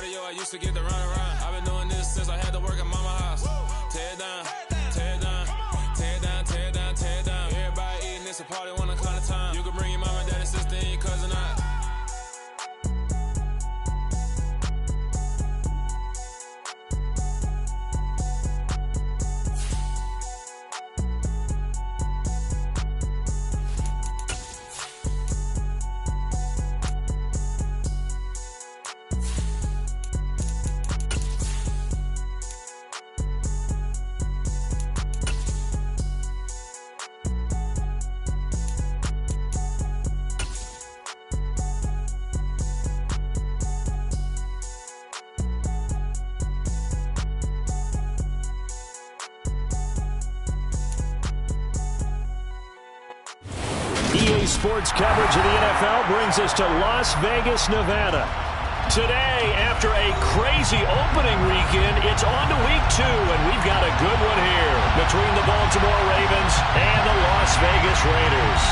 cardio, I used to get the run around. I've been doing this since I had to work at mama house. Tear it down, tear it down, tear it down, tear it down, tear it down. Everybody eating, it's a party, 1 o'clock of time. You can bring your mama, daddy, sister, and your cousin out. EA Sports coverage of the NFL brings us to Las Vegas, Nevada. Today, after a crazy opening weekend, it's on to week 2, and we've got a good one here between the Baltimore Ravens and the Las Vegas Raiders.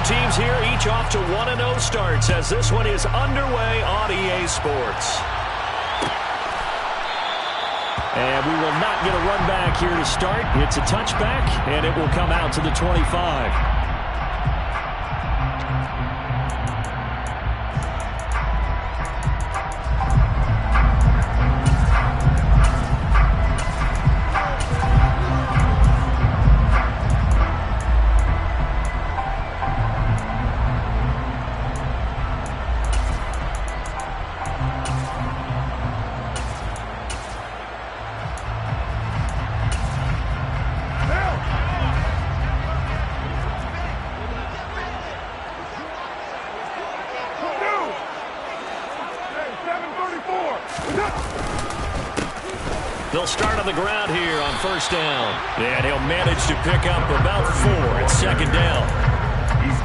Teams here, each off to 1-0 starts as this one is underway on EA Sports. And we will not get a run back here to start. It's a touchback, and it will come out to the 25. They'll start on the ground here on first down. And he'll manage to pick up about 4 at second down.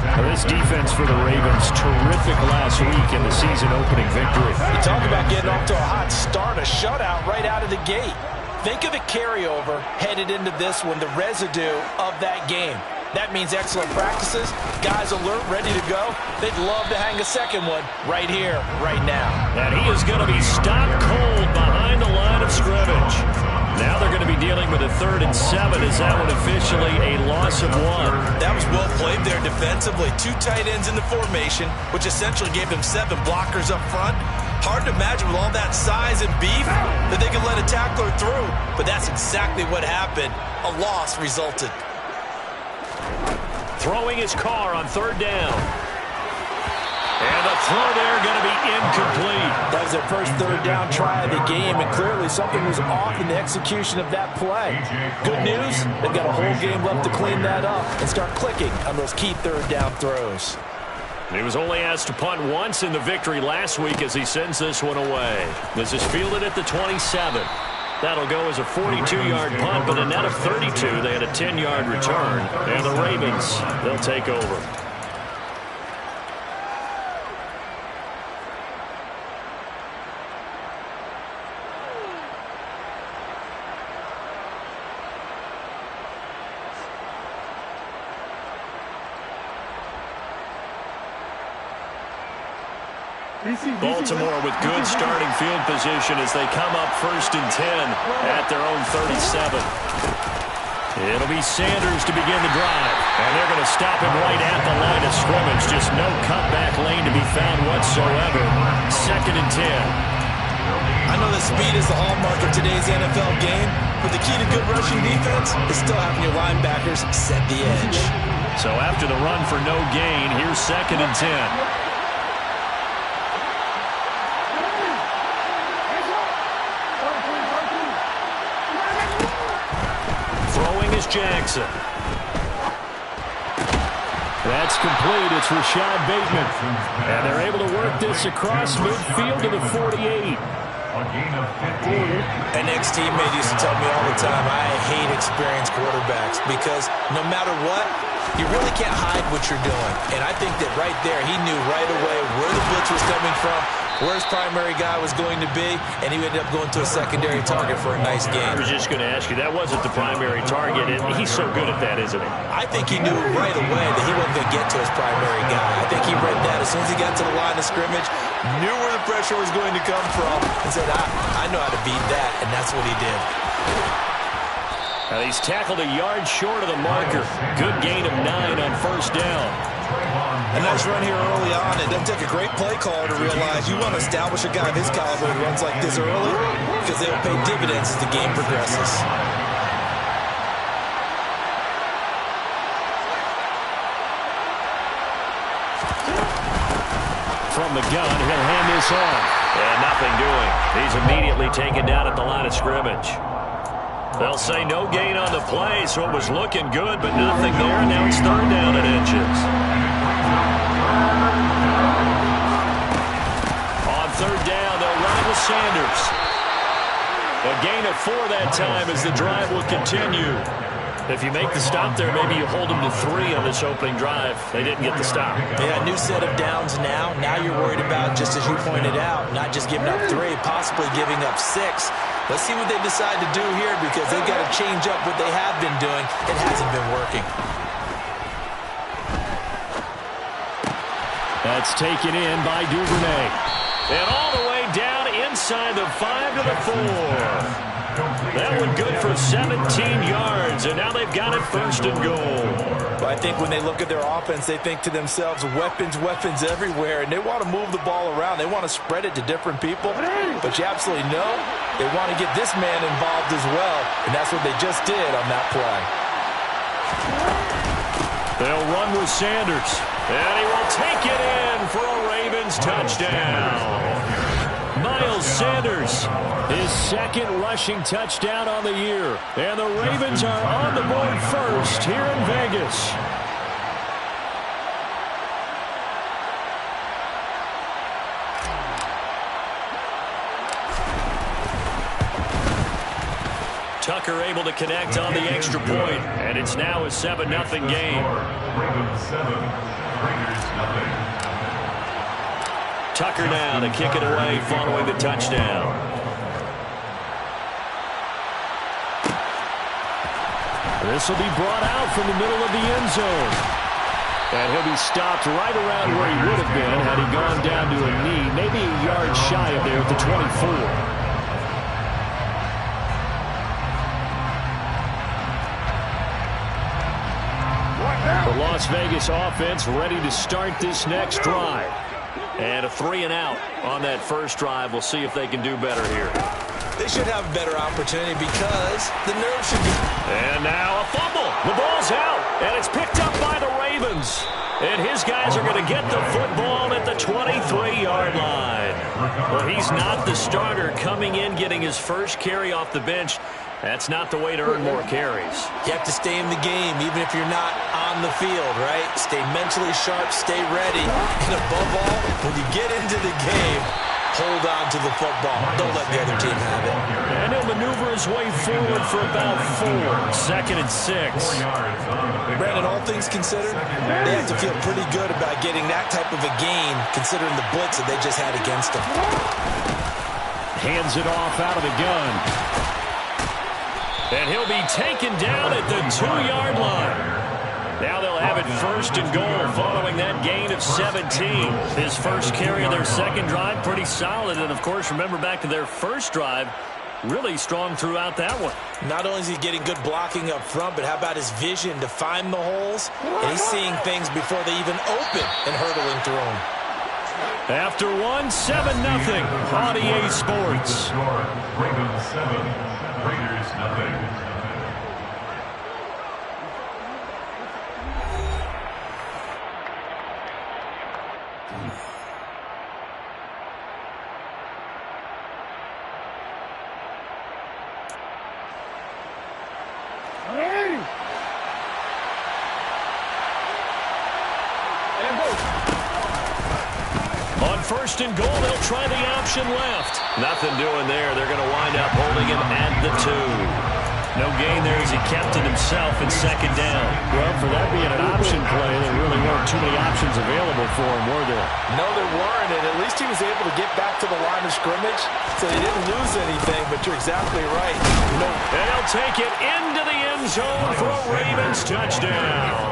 Now this defense for the Ravens, terrific last week in the season-opening victory. You talk about getting off to a hot start, a shutout right out of the gate. Think of the carryover headed into this one, the residue of that game. That means excellent practices, guys alert, ready to go. They'd love to hang a second one right here, right now. And he is going to be stopped cold behind the line of scrimmage. Now they're going to be dealing with a 3rd and 7. Is that one officially a loss of 1? That was well played there defensively. 2 tight ends in the formation, which essentially gave them 7 blockers up front. Hard to imagine with all that size and beef that they could let a tackler through. But that's exactly what happened. A loss resulted. Throwing his car on 3rd down. And the throw there going to be incomplete. That was their first 3rd down try of the game, and clearly something was off in the execution of that play. Good news, they've got a whole game left to clean that up and start clicking on those key 3rd down throws. He was only asked to punt once in the victory last week as he sends this one away. This is fielded at the 27. That'll go as a 42-yard punt, but a net of 32. They had a 10-yard return. And the Ravens, they'll take over. Baltimore with good starting field position as they come up 1st and 10 at their own 37. It'll be Sanders to begin the drive. And they're going to stop him right at the line of scrimmage. Just no cutback lane to be found whatsoever. 2nd and 10. I know that speed is the hallmark of today's NFL game, but the key to good rushing defense is still having your linebackers set the edge. So after the run for no gain, here's 2nd and 10. Jackson. That's complete. It's Rashad Bateman. And they're able to work this across midfield to the 48. An ex-teammate used to tell me all the time, I hate experienced quarterbacks because no matter what, you really can't hide what you're doing. And I think that right there, he knew right away where the blitz was coming from, where his primary guy was going to be, and he ended up going to a secondary target for a nice game. I was just going to ask you, that wasn't the primary target, and he's so good at that, isn't he? I think he knew right away that he wasn't going to get to his primary guy. I think he read that as soon as he got to the line of scrimmage, knew where the pressure was going to come from, and said, I know how to beat that, and that's what he did. Now he's tackled a yard short of the marker. Good gain of 9 on first down. A nice run here early on. It doesn't take a great play caller to realize you want to establish a guy of his caliber who runs like this early because they will pay dividends as the game progresses. From the gun, he'll hand this off. And nothing doing. He's immediately taken down at the line of scrimmage. They'll say no gain on the play, so it was looking good, but nothing there. Now it's third down and inches. On third down, they'll run it with Sanders. A gain of 4 that time as the drive will continue. If you make the stop there, maybe you hold them to 3 on this opening drive. They didn't get the stop. Yeah, new set of downs now. Now you're worried about, just as you pointed out, not just giving up 3, possibly giving up 6. Let's see what they decide to do here because they've got to change up what they have been doing. It hasn't been working. That's taken in by Duvernay. And all the way down inside the 5 to the 4. That one good for 17 yards, and now they've got it first and goal. But I think when they look at their offense, they think to themselves, weapons everywhere, and they want to move the ball around. They want to spread it to different people, but you absolutely know they want to get this man involved as well, and that's what they just did on that play. They'll run with Sanders, and he will take it in for a Ravens touchdown. Miles Sanders, his second rushing touchdown on the year. And the Ravens are on the board first here in Vegas. Tucker able to connect on the extra point, and it's now a 7-0 game. Ravens 7, Raiders nothing. Tucker now to kick it away following the touchdown. This will be brought out from the middle of the end zone. And he'll be stopped right around where he would have been had he gone down to a knee, maybe a yard shy of there at the 24. The Las Vegas offense ready to start this next drive. And a 3-and-out on that first drive. We'll see if they can do better here. They should have a better opportunity because the nerve should be... And now a fumble. The ball's out, and it's picked up by the Ravens. And his guys are going to get the football at the 23-yard line. Well, he's not the starter coming in, getting his first carry off the bench. That's not the way to earn more carries. You have to stay in the game, even if you're not on the field, right? Stay mentally sharp, stay ready. And above all, when you get into the game, hold on to the football. Don't let the other team have it. And he'll maneuver his way forward for about 4. 2nd and 6. Brandon, all things considered, they have to feel pretty good about getting that type of a gain, considering the blitz that they just had against them. Hands it off out of the gun. And he'll be taken down at the 2-yard line. Now they'll have it first and goal following that gain of 17. His first carry of their second drive, pretty solid. And, of course, remember back to their first drive, really strong throughout that one. Not only is he getting good blocking up front, but how about his vision to find the holes? And he's seeing things before they even open and hurdling through them. After 7-0 on EA Sports. Ravens 7, Raiders nothing. first and goal. They'll try the option left. Nothing doing there. They're going to wind up holding him at the 2. No gain there as he kept it himself in second down. Well, for that being an option play, there really weren't too many options available for him, were there? No, there weren't, and at least he was able to get back to the line of scrimmage, so he didn't lose anything, but you're exactly right. And they'll take it into the end zone for a Ravens touchdown.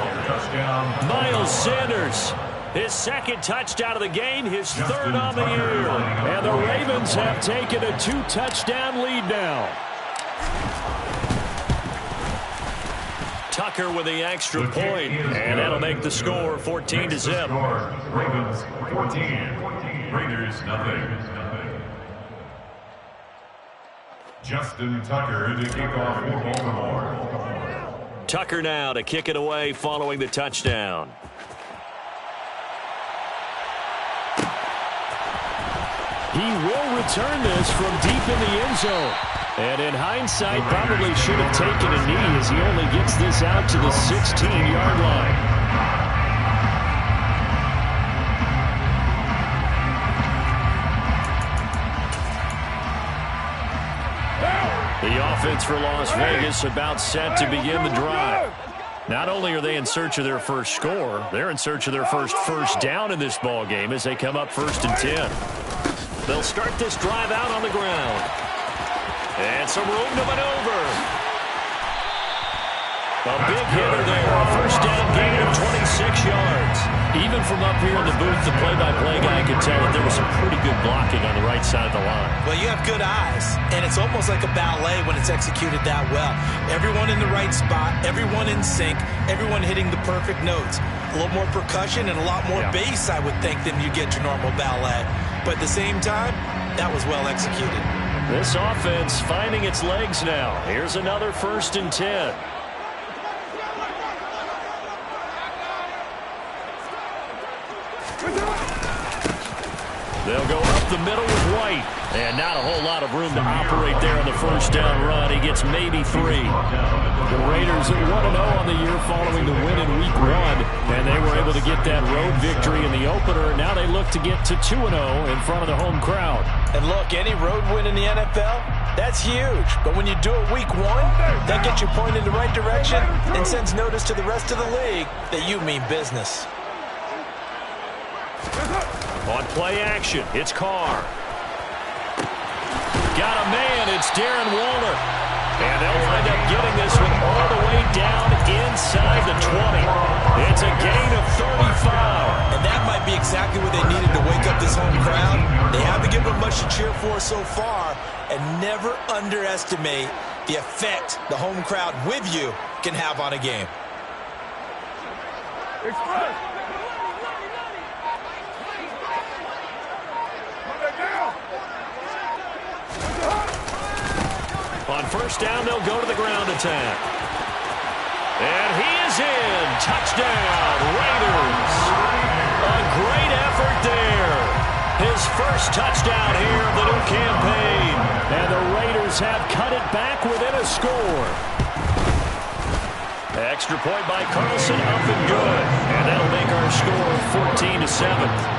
Miles Sanders, his second touchdown of the game, his third on the year. And the Ravens have taken a 2-touchdown lead now. Tucker with the extra point, and that'll make the score 14-0. Ravens 14, Raiders nothing. Justin Tucker to kick off for Baltimore. Tucker now to kick it away following the touchdown. He will return this from deep in the end zone. And in hindsight, probably should have taken a knee as he only gets this out to the 16-yard line. The offense for Las Vegas about set to begin the drive. Not only are they in search of their first score, they're in search of their first down in this ball game as they come up 1st and 10. They'll start this drive out on the ground. And some room to maneuver. A big hitter there. A first down gain of 26 yards. Even from up here in the booth, the play-by-play guy could tell that there was some pretty good blocking on the right side of the line. Well, you have good eyes, and it's almost like a ballet when it's executed that well. Everyone in the right spot, everyone in sync, everyone hitting the perfect notes. A little more percussion and a lot more bass, I would think, than you get your normal ballet. But at the same time, that was well executed. This offense finding its legs now. Here's another 1st and 10. They'll go up the middle with White. And not a whole lot of room to operate there on the first down run. He gets maybe 3. The Raiders at 1-0 on the year following the win in Week 1. And they were able to get that road victory in the opener. Now they look to get to 2-0 in front of the home crowd. And look, any road win in the NFL, that's huge. But when you do it Week 1, that gets you pointed in the right direction and sends notice to the rest of the league that you mean business. On play action, it's Carr. Got a man, it's Darren Waller. And they'll wind up getting this one all the way down inside the 20. It's a gain of 35. And that might be exactly what they needed to wake up this home crowd. They haven't given them much to cheer for so far. And never underestimate the effect the home crowd with you can have on a game. On first down, they'll go to the ground attack. And he is in. Touchdown, Raiders. A great effort there. His first touchdown here of the new campaign. And the Raiders have cut it back within a score. Extra point by Carlson, up and good. And that'll make our score 14-7.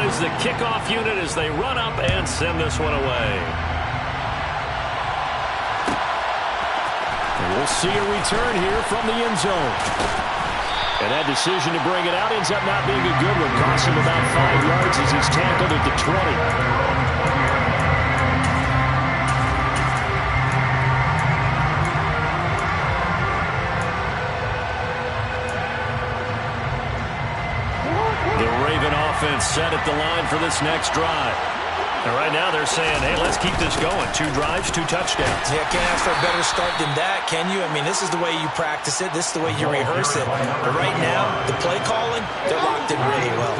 Is the kickoff unit as they run up and send this one away. And we'll see a return here from the end zone. And that decision to bring it out ends up not being a good one. Costs him about 5 yards as he's tackled at the 20. Offense set at the line for this next drive. And right now they're saying, hey, let's keep this going. 2 drives, 2 touchdowns. Yeah, can't ask for a better start than that, can you? I mean, this is the way you practice it. This is the way you rehearse it. But right now, the play calling, they're locked in really well.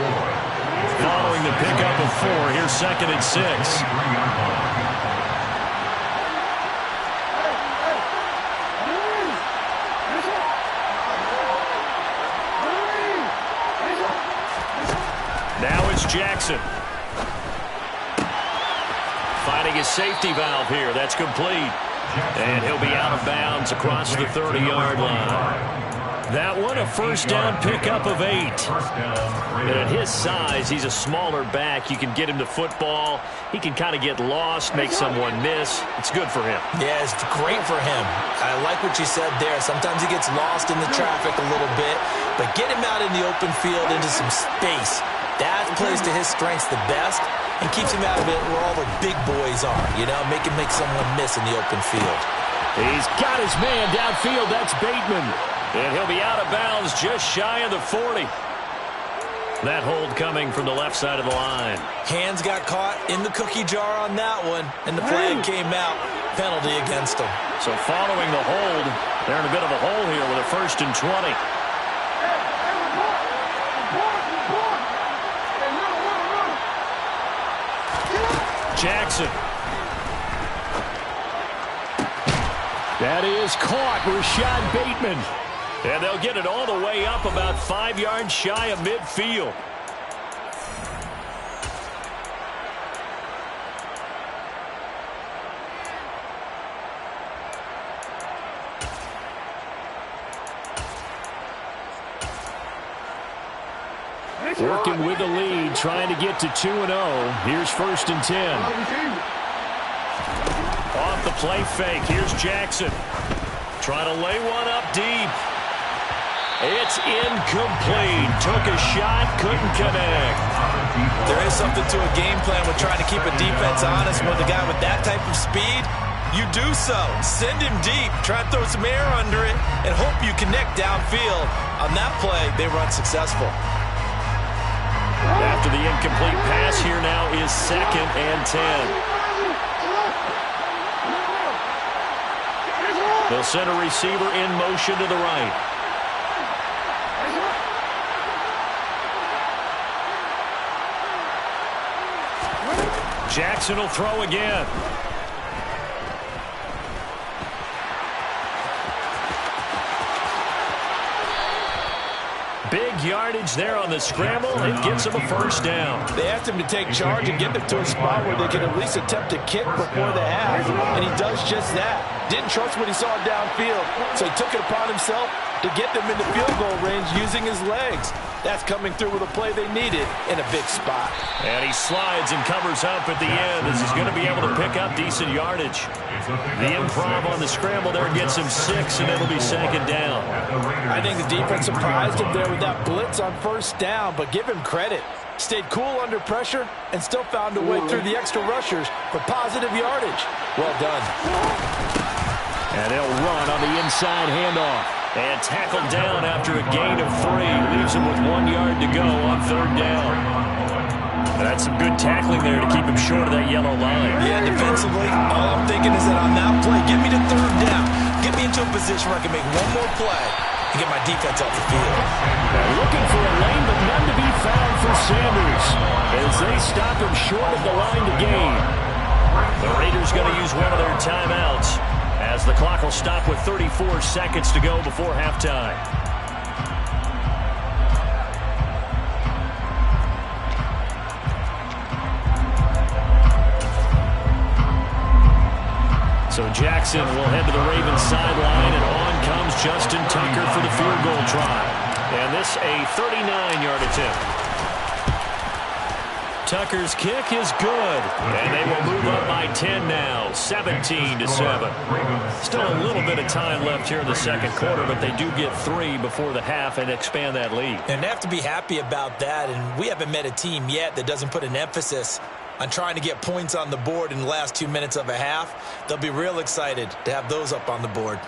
Following the pickup of 4, here's 2nd and 6. Jackson. Finding his safety valve here. That's complete. And he'll be out of bounds across the 30-yard line. That one, a first down pickup of 8. And at his size, he's a smaller back. You can get him to football. He can kind of get lost, make someone miss. It's good for him. Yeah, it's great for him. I like what you said there. Sometimes he gets lost in the traffic a little bit, but get him out in the open field into some space. That plays to his strengths the best and keeps him out of it where all the big boys are, you know, make someone miss in the open field. He's got his man downfield. That's Bateman. And he'll be out of bounds just shy of the 40. That hold coming from the left side of the line. Hands got caught in the cookie jar on that one, and the flag came out. Penalty against him. So following the hold, they're in a bit of a hole here with a 1st and 20. Jackson. That is caught. Rashad Bateman. And they'll get it all the way up about 5 yards shy of midfield. Working with the lead, trying to get to 2-0. Here's 1st and 10. Off the play fake. Here's Jackson. Trying to lay one up deep. It's incomplete. Took a shot, couldn't connect. There is something to a game plan with trying to keep a defense honest with a guy with that type of speed. You do so. Send him deep. Try to throw some air under it and hope you connect downfield. On that play, they run successful. After the incomplete pass, here now is 2nd and 10. They'll send a receiver in motion to the right. Jackson will throw again. Big yardage there on the scramble. It gets them a 1st down. They asked him to take charge and get them to a spot where they can at least attempt a kick before the half, and he does just that. Didn't trust what he saw downfield, so he took it upon himself to get them into field goal range using his legs. That's coming through with a play they needed in a big spot. And he slides and covers up at the end as he's going to be able to pick up decent yardage. The improv on the scramble there gets him 6, and it'll be 2nd down. I think the defense surprised him there with that blitz on 1st down, but give him credit. Stayed cool under pressure and still found a way through the extra rushers for positive yardage. Well done. And they'll run on the inside handoff. And tackled down after a gain of 3. Leaves him with 1 yard to go on 3rd down. That's some good tackling there to keep him short of that yellow line. Yeah, defensively, all I'm thinking is that on that play, get me to 3rd down. Get me into a position where I can make one more play and get my defense off the field. They're looking for a lane, but none to be found for Sanders as they stop him short of the line to gain. The Raiders going to use one of their timeouts as the clock will stop with 34 seconds to go before halftime. So Jackson will head to the Ravens sideline, and on comes Justin Tucker for the field goal try. And this a 39-yard attempt. Tucker's kick is good, and they will move up by 10 now, 17-7. Still a little bit of time left here in the 2nd quarter, but they do get 3 before the half and expand that lead. And they have to be happy about that, and we haven't met a team yet that doesn't put an emphasis on trying to get points on the board in the last 2 minutes of a half. They'll be real excited to have those up on the board.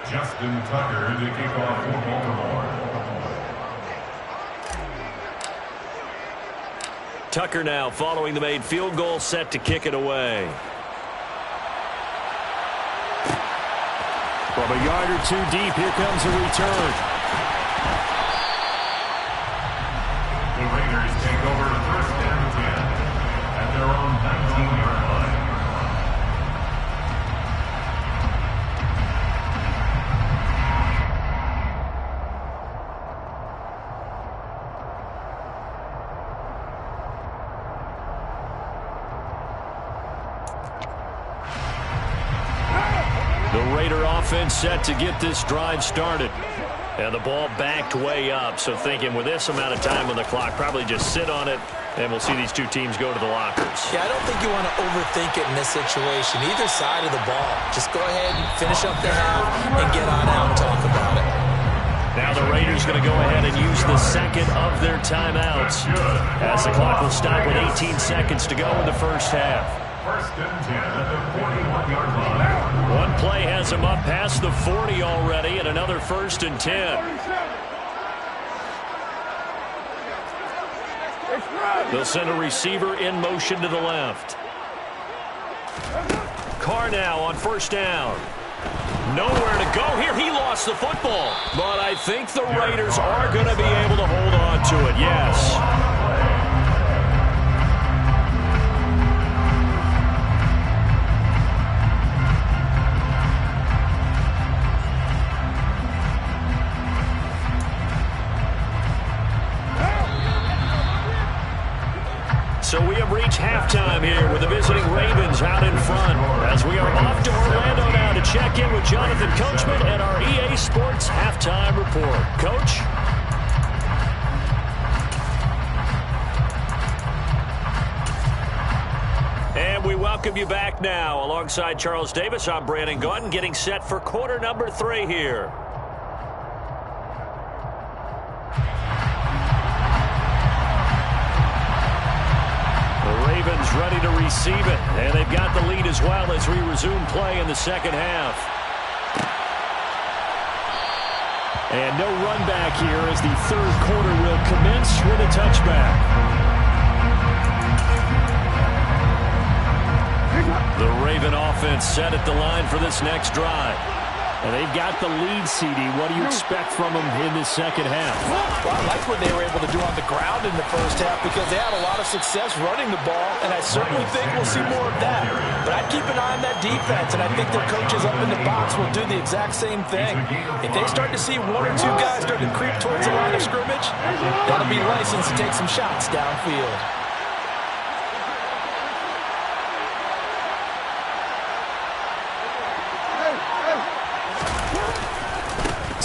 Justin Tucker to kick off for Baltimore. Tucker now following the made field goal, set to kick it away. From a yard or 2 deep, here comes a return. The Raiders take over 1st and 10 at their own 19-yard line. The Raider offense set to get this drive started. And the ball backed way up, so thinking with this amount of time on the clock, probably just sit on it, and we'll see these two teams go to the lockers. Yeah, I don't think you want to overthink it in this situation. Either side of the ball. Just go ahead and finish up the half and get on out and talk about it. Now the Raiders going to go ahead and use the second of their timeouts as the clock will stop with 18 seconds to go in the first half. First and 10 at the 41-yard line. One play has them up past the 40 already, and another first and 10. They'll send a receiver in motion to the left. Carr now on first down. Nowhere to go here. He lost the football. But I think the Raiders are going to be able to hold on to it, yes. So we have reached halftime here with the visiting Ravens out in front as we are off to Orlando now to check in with Jonathan Coachman and our EA Sports Halftime Report. Coach? And we welcome you back now. Alongside Charles Davis, I'm Brandon Gaudin, getting set for quarter number 3 here. Ravens ready to receive it, and they've got the lead as well as we resume play in the second half. And no run back here as the third quarter will commence with a touchback. The Raven offense set at the line for this next drive. And they've got the lead, CD. What do you expect from them in this second half? Well, I like what they were able to do on the ground in the first half because they had a lot of success running the ball, and I certainly think we'll see more of that. But I'd keep an eye on that defense, and I think their coaches up in the box will do the exact same thing. If they start to see one or two guys start to creep towards the line of scrimmage, that'll be licensed to take some shots downfield.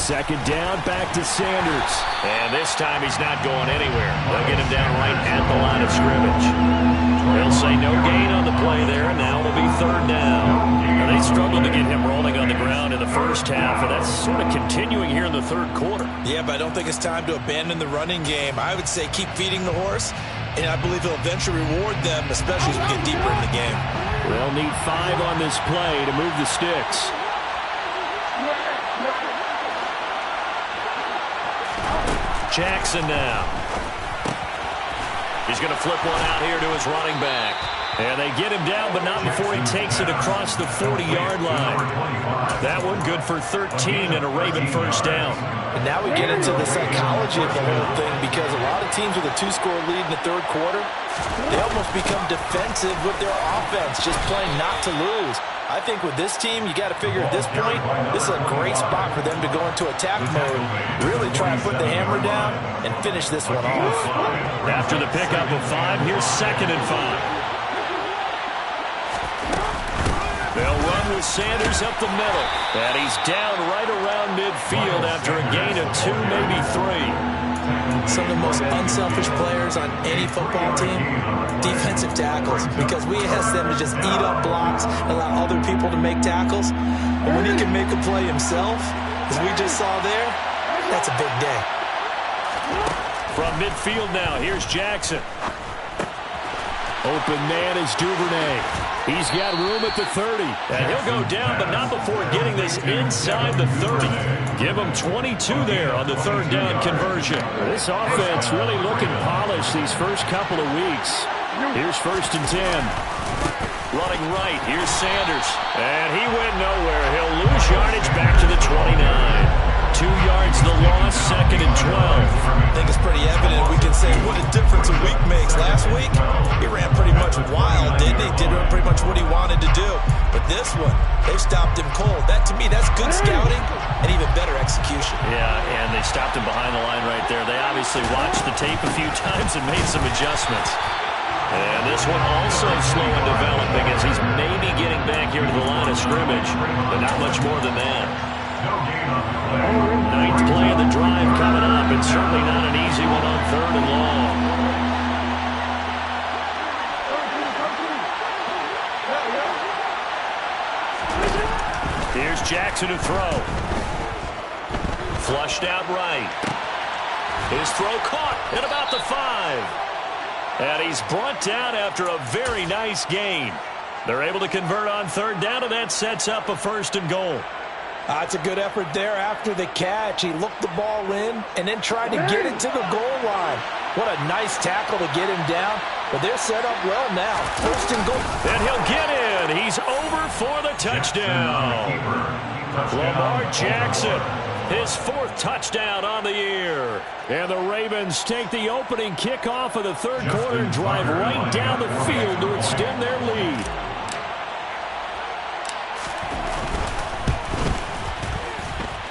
Second down, back to Sanders. And this time he's not going anywhere. They'll get him down right at the line of scrimmage. They'll say no gain on the play there, and now it'll be third down. And they struggled to get him rolling on the ground in the first half, and that's sort of continuing here in the third quarter. Yeah, but I don't think it's time to abandon the running game. I would say keep feeding the horse, and I believe he'll eventually reward them, especially as we get deeper in the game. They'll need 5 on this play to move the sticks. Jackson now. He's going to flip one out here to his running back. And they get him down, but not before he takes it across the 40-yard line. That one good for 13 and a Raven first down. And now we get into the psychology of the whole thing because a lot of teams with a 2-score lead in the third quarter, they almost become defensive with their offense, just playing not to lose. I think with this team, you got to figure at this point, this is a great spot for them to go into attack mode, really try and put the hammer down and finish this one off. After the pickup of 5, here's second and 5. They'll run with Sanders up the middle. And he's down right around midfield after a gain of 2, maybe 3. Some of the most unselfish players on any football team, defensive tackles, because we ask them to just eat up blocks, allow other people to make tackles. But when he can make a play himself, as we just saw there, that's a big day. From midfield now, here's Jackson. Open man is Duvernay. He's got room at the 30. And he'll go down, but not before getting this inside the 30. Give him 22 there on the third down conversion. This offense really looking polished these first couple of weeks. Here's first and 10. Running right, here's Sanders. And he went nowhere. He'll lose yardage back to the 29. 2 yards the loss, second and 12. I think it's pretty evident. We can say what a difference a week makes. Last week, he ran pretty much wild, didn't he? Did pretty much what he wanted to do. But this one, they stopped him cold. That, to me, that's good scouting and even better execution. Yeah, and they stopped him behind the line right there. They obviously watched the tape a few times and made some adjustments. And this one also slow in developing as he's maybe getting back here to the line of of scrimmage, but not much more than that. Ninth play of the drive coming up, and certainly not an easy one on 3rd and long. Here's Jackson to throw. Flushed out right. His throw caught at about the 5. And he's brought down after a very nice gain. They're able to convert on 3rd down, and that sets up a 1st and goal. That's a good effort there after the catch. He looked the ball in and then tried to get it to the goal line. What a nice tackle to get him down. But they're set up well now. 1st and goal. And he'll get in. He's over for the touchdown. Lamar Jackson, his 4th touchdown on the year. And the Ravens take the opening kickoff of the 3rd quarter and drive right down the field to extend their lead.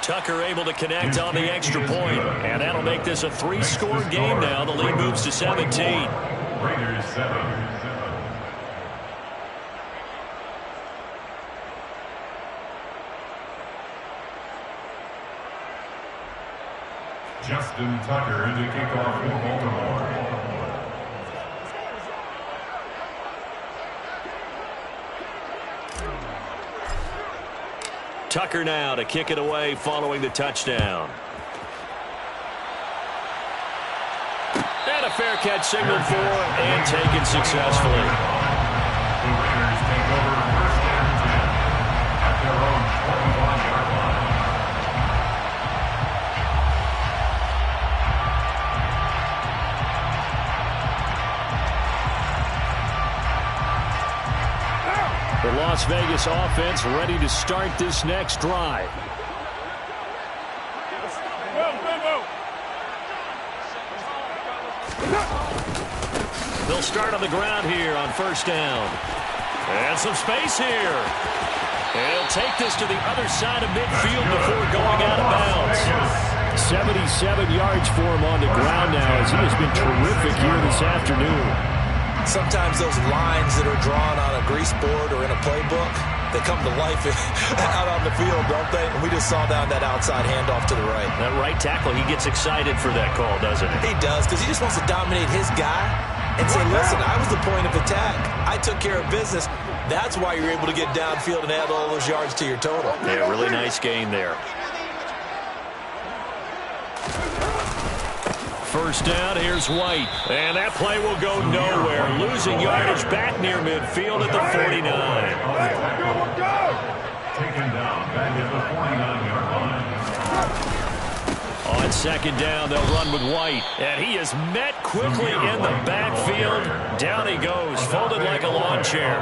Tucker able to connect on the extra point, and that'll make this a 3-score game now. The lead moves to 17. Raiders 7. Justin Tucker to kick off for Baltimore. Tucker now to kick it away following the touchdown. And a fair catch signaled for and taken successfully. The Raiders take over 1st and 10 at their own 21-yard line. The Las Vegas offense ready to start this next drive. They'll start on the ground here on 1st down. And some space here. And he'll take this to the other side of midfield before going out of bounds. 77 yards for him on the ground now, as he has been terrific here this afternoon. Sometimes those lines that are drawn on a grease board or in a playbook, they come to life out on the field, don't they? And we just saw down that outside handoff to the right. That right tackle, he gets excited for that call, doesn't he? He does, because he just wants to dominate his guy and say, listen, I was the point of attack. I took care of business. That's why you're able to get downfield and add all those yards to your total. Yeah, really nice gain there. 1st down, here's White. And that play will go nowhere. Losing yardage back near midfield at the 49. Taken down back at the 49-yard line. On 2nd down, they'll run with White. And he is met quickly in the backfield. Down he goes, folded like a lawn chair.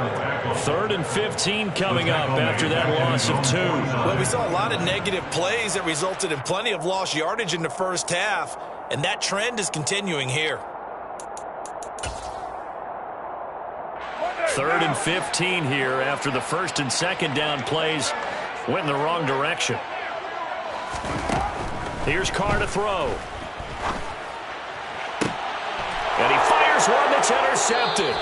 3rd and 15 coming up after that loss of 2. Well, we saw a lot of negative plays that resulted in plenty of lost yardage in the 1st half. And that trend is continuing here. 3rd and 15 here after the 1st and 2nd down plays went in the wrong direction. Here's Carr to throw. And he fires one that's intercepted.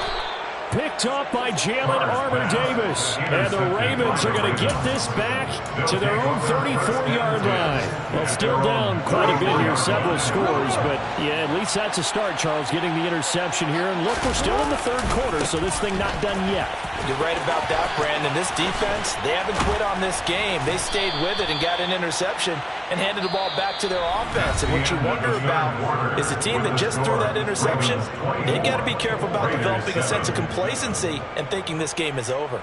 Picked up by Jalen Armour-Davis. And the Ravens are going to get this back to their own 34-yard line. Well, still down quite a bit here, several scores. But, yeah, at least that's a start, Charles, getting the interception here. And, look, we're still in the 3rd quarter, so this thing not done yet. You're right about that, Brandon. This defense, they haven't quit on this game. They stayed with it and got an interception and handed the ball back to their offense. And what you wonder about is a team that just threw that interception, they got to be careful about developing a sense of complacency and thinking this game is over.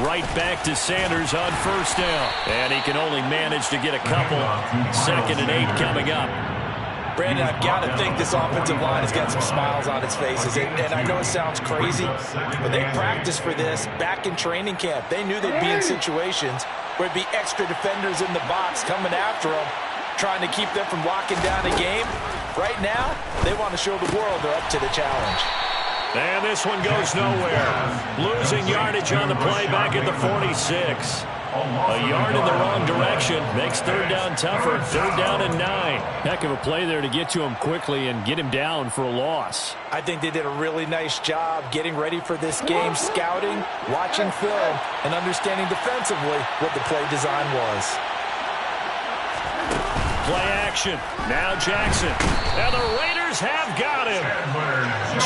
Right back to Sanders on 1st down. And he can only manage to get a couple. 2nd and 8 coming up. Brandon, I've got to think this offensive line has got some smiles on its faces. And I know it sounds crazy, but they practiced for this back in training camp. They knew they'd be in situations where it'd be extra defenders in the box coming after them, trying to keep them from locking down a game. Right now, they want to show the world they're up to the challenge. And this one goes nowhere. Losing yardage on the play back at the 46. A yard in the wrong direction makes third down tougher. Third down and 9. Heck of a play there to get to him quickly and get him down for a loss. I think they did a really nice job getting ready for this game, scouting, watching film, and understanding defensively what the play design was. Play action. Now Jackson. And the Raiders have got him.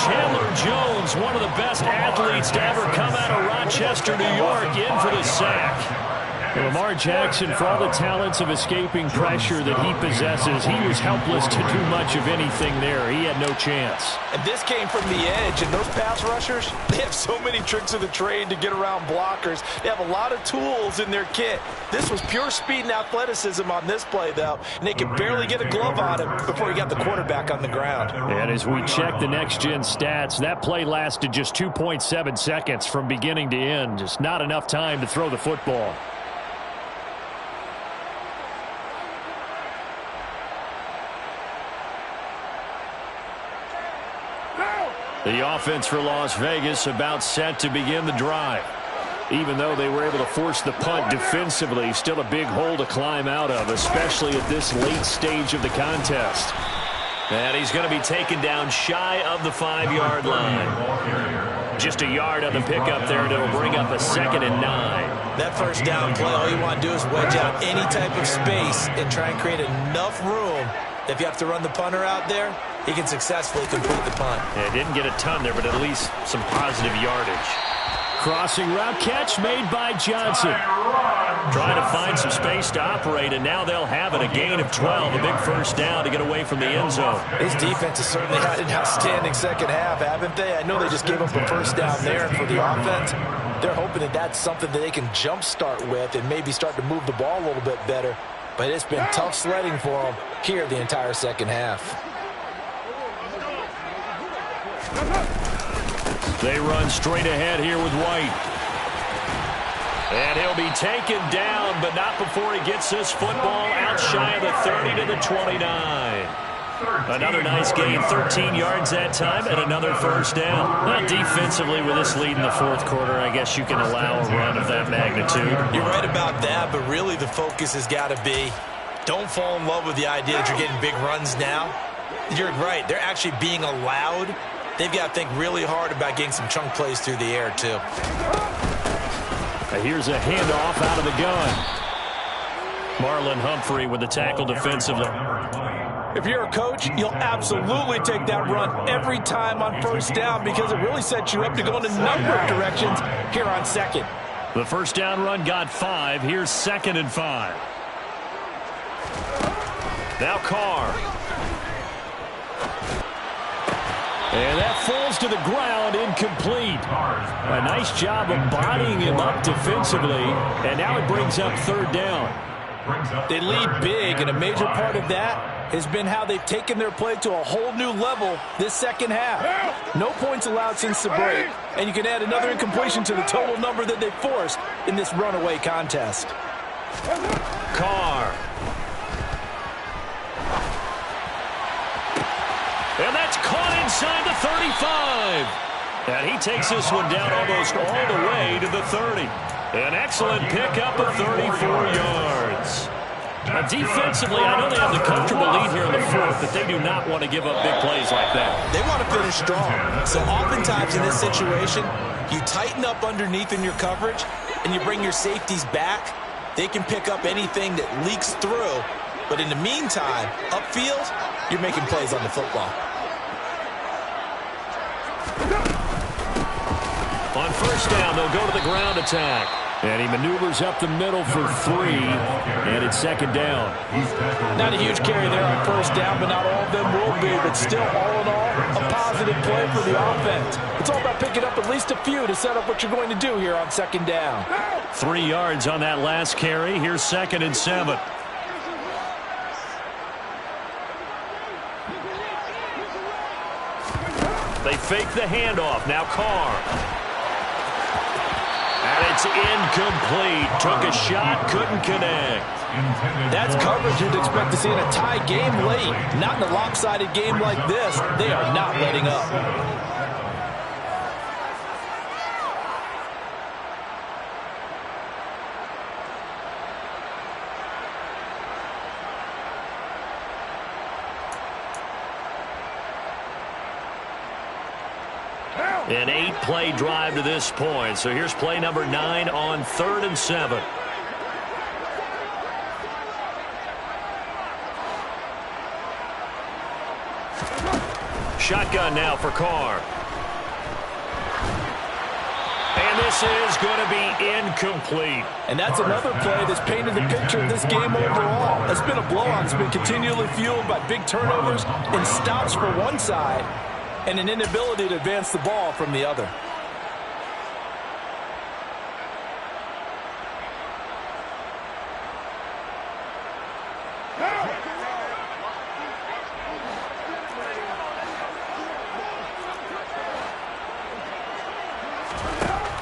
Chandler Jones, one of the best athletes to ever come out of Rochester, New York, in for the sack. Lamar Jackson, for all the talents of escaping pressure that he possesses, he was helpless to do much of anything there. He had no chance. And this came from the edge, and those pass rushers, they have so many tricks of the trade to get around blockers. They have a lot of tools in their kit. This was pure speed and athleticism on this play, though, and they could barely get a glove on him before he got the quarterback on the ground. And as we check the next-gen stats, that play lasted just 2.7 seconds from beginning to end. Just not enough time to throw the football. The offense for Las Vegas about set to begin the drive. Even though they were able to force the punt defensively, still a big hole to climb out of, especially at this late stage of the contest. And he's going to be taken down shy of the 5-yard line. Just a yard on the pickup there, and it'll bring up a 2nd and 9. That first down play, all you want to do is wedge out any type of space and try and create enough room. If you have to run the punter out there, he can successfully complete the punt. Yeah, didn't get a ton there, but at least some positive yardage. Crossing route catch made by Johnson. Trying to find some space to operate, and now they'll have it. A gain of 12, a big first down to get away from the end zone. His defense has certainly had an outstanding second half, haven't they? I know they just gave up a first down there for the offense. They're hoping that that's something that they can jumpstart with and maybe start to move the ball a little bit better. But it's been tough sledding for them here the entire second half. They run straight ahead here with White. And he'll be taken down, but not before he gets this football out shy of the 30 to the 29. Another nice gain, 13 yards that time, and another first down. Well, defensively, with this lead in the fourth quarter, I guess you can allow a run of that magnitude. You're right about that, but really the focus has got to be, don't fall in love with the idea that you're getting big runs now. You're right. They're actually being allowed. They've got to think really hard about getting some chunk plays through the air, too. Here's a handoff out of the gun. Marlon Humphrey with the tackle defensively. If you're a coach, you'll absolutely take that run every time on first down because it really sets you up to go in a number of directions here on second. The first down run got 5. Here's 2nd and 5. Now Carr. And that falls to the ground, incomplete. A nice job of bodying him up defensively, and now it brings up third down. They lead big, and a major part of that has been how they've taken their play to a whole new level this second half. No points allowed since the break, and you can add another incompletion to the total number that they forced in this runaway contest. Carr. And that's caught inside the 35. And he takes this one down almost all the way to the 30. An excellent pickup of 34 yards. Now, defensively, I know they have the comfortable lead here in the fourth, but they do not want to give up big plays like that. They want to finish strong. So oftentimes in this situation, you tighten up underneath in your coverage, and you bring your safeties back. They can pick up anything that leaks through. But in the meantime, upfield, you're making plays on the football. On first down, they'll go to the ground attack. And he maneuvers up the middle for 3, and it's 2nd down. Not a huge carry there on first down, but not all of them will be. But still, all in all, a positive play for the offense. It's all about picking up at least a few to set up what you're going to do here on 2nd down. 3 yards on that last carry. Here's 2nd and 7. They fake the handoff. Now Carr. And it's incomplete. Took a shot, couldn't connect. That's coverage you'd expect to see in a tie game late. Not in a lopsided game like this. They are not letting up. An 8-play drive to this point. So here's play number 9 on 3rd and 7. Shotgun now for Carr. And this is going to be incomplete. And that's another play that's painted the picture of this game overall. It's been a blowout. It's been continually fueled by big turnovers and stops for one side and an inability to advance the ball from the other.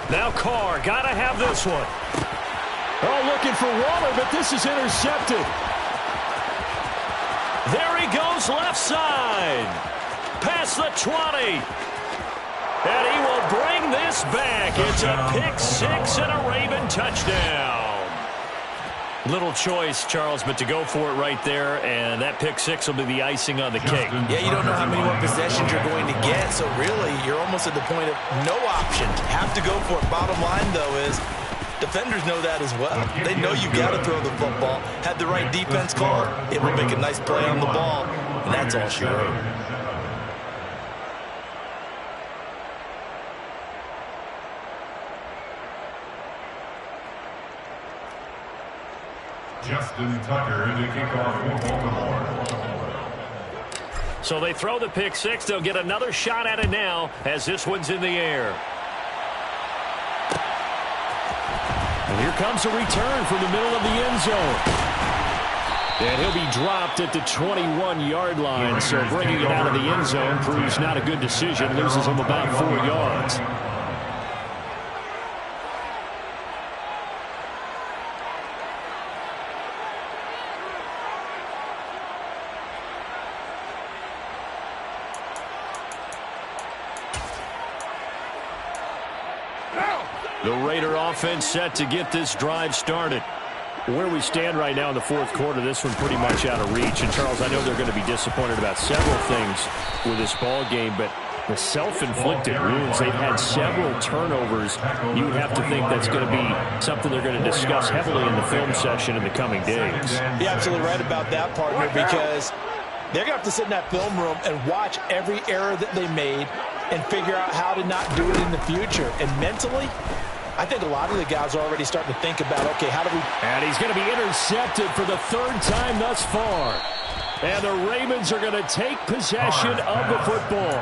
Now Carr, got to have this one. Oh, looking for Waller, but this is intercepted. There he goes left side. Past the 20. And he will bring this back. It's a pick six and a Raven touchdown. Little choice, Charles, but to go for it right there, and that pick six will be the icing on the cake. Yeah, you don't know how many more possessions you're going to get, so really you're almost at the point of no option. Have to go for it. Bottom line, though, is defenders know that as well. They know you got to throw the football. Had the right defense call, it will make a nice play on the ball, and that's all she wrote. Justin Tucker to kick off for Baltimore. So they throw the pick six. They'll get another shot at it now as this one's in the air. And here comes a return from the middle of the end zone. And he'll be dropped at the 21-yard line. So bringing it out of the end zone proves not a good decision. Loses him about 4 yards. The Raider offense set to get this drive started. Where we stand right now in the fourth quarter, this one pretty much out of reach. And, Charles, I know they're going to be disappointed about several things with this ball game, but the self-inflicted wounds, they've had several turnovers. You have to think that's going to be something they're going to discuss heavily in the film session in the coming days. You're absolutely right about that, partner, because they're going to have to sit in that film room and watch every error that they made and figure out how to not do it in the future. And mentally, I think a lot of the guys are already starting to think about, okay, how do we... And he's going to be intercepted for the 3rd time thus far. And the Ravens are going to take possession of the football.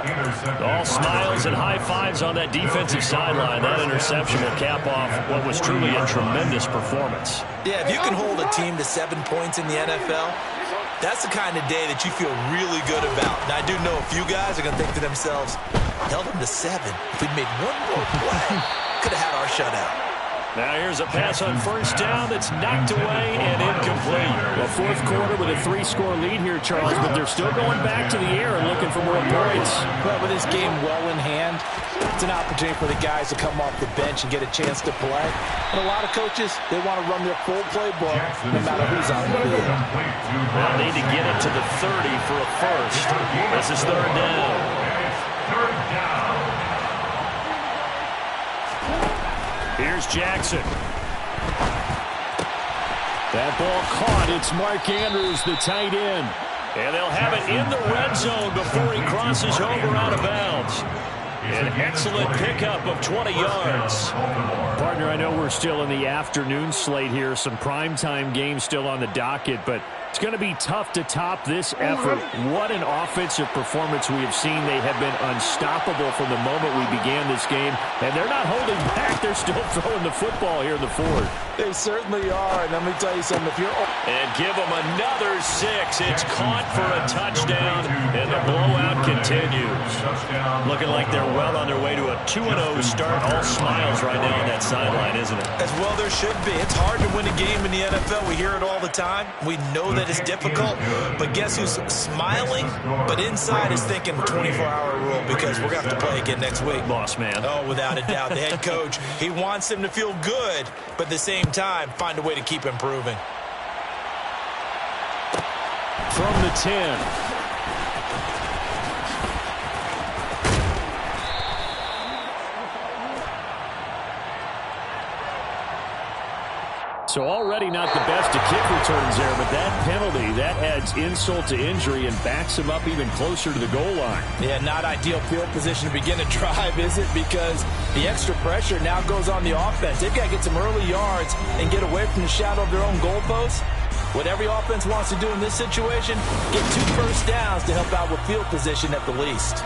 All smiles and high fives on that defensive sideline. That interception will cap off what was truly a tremendous performance. Yeah, if you can hold a team to 7 points in the NFL, that's the kind of day that you feel really good about. Now, I do know a few guys are going to think to themselves, held them to 7. If we'd made one more play, could have had our shutout. Now here's a pass on first down that's knocked away and incomplete. Well, fourth quarter with a 3-score lead here, Charles, but they're still going back to the air and looking for more points. Well, with this game well in hand, it's an opportunity for the guys to come off the bench and get a chance to play. And a lot of coaches, they want to run their full playbook no matter who's on the field. They'll need to get it to the 30 for a first. This is 3rd down. Here's Jackson. That ball caught. It's Mark Andrews, the tight end. And they'll have it in the red zone before he crosses over out of bounds. An excellent pickup of 20 yards. Partner, I know we're still in the afternoon slate here. Some primetime games still on the docket, but it's going to be tough to top this effort. What an offensive performance we have seen. They have been unstoppable from the moment we began this game, and they're not holding back. They're still throwing the football here in the fourth. They certainly are, and let me tell you something. If you're... And give them another 6. It's caught for a touchdown, and the blowout continues. Looking like they're well on their way to a 2-0 start. All smiles right now on that sideline, isn't it? As well there should be. It's hard to win a game in the NFL. We hear it all the time. We know that it's difficult, but guess who's smiling? But inside is thinking 24-hour rule because we're going to have to play again next week. Boss man. Oh, without a doubt. The head coach, he wants them to feel good, but at the same time, find a way to keep improving. From the 10. So already not the best of kick returns there, but that penalty, that adds insult to injury and backs him up even closer to the goal line. Yeah, not ideal field position to begin a drive, is it? Because the extra pressure now goes on the offense. They've got to get some early yards and get away from the shadow of their own goalposts. What every offense wants to do in this situation, get 2 first downs to help out with field position at the least.